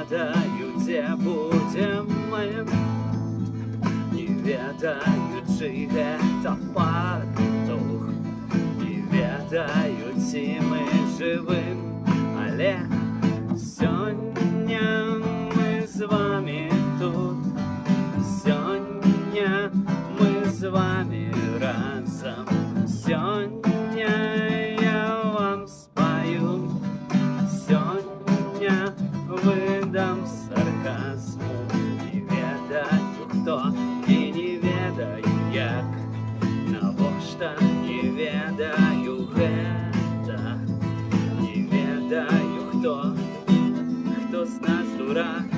ведаю, дзе будзем мы, не ведаю, чый гэта патух, не ведаю, ці мы жывым, але сёння мы з вами тут, сёння мы з вами разом, сёння я вам спою, сёння выдам сарказму. Не ведаю, хто і не ведаю, як, навошта не ведаю гэта, не ведаю, хто з нас дурак,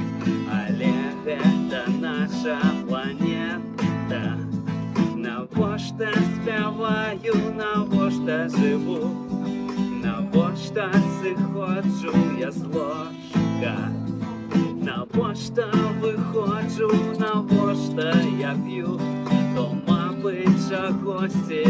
але гэта наша планета. Навошта спяваю, навошта жыву, навошта сыходжу я з ложка, навошта выходжу, навошта я п'ю, то, мабыць, чагосьці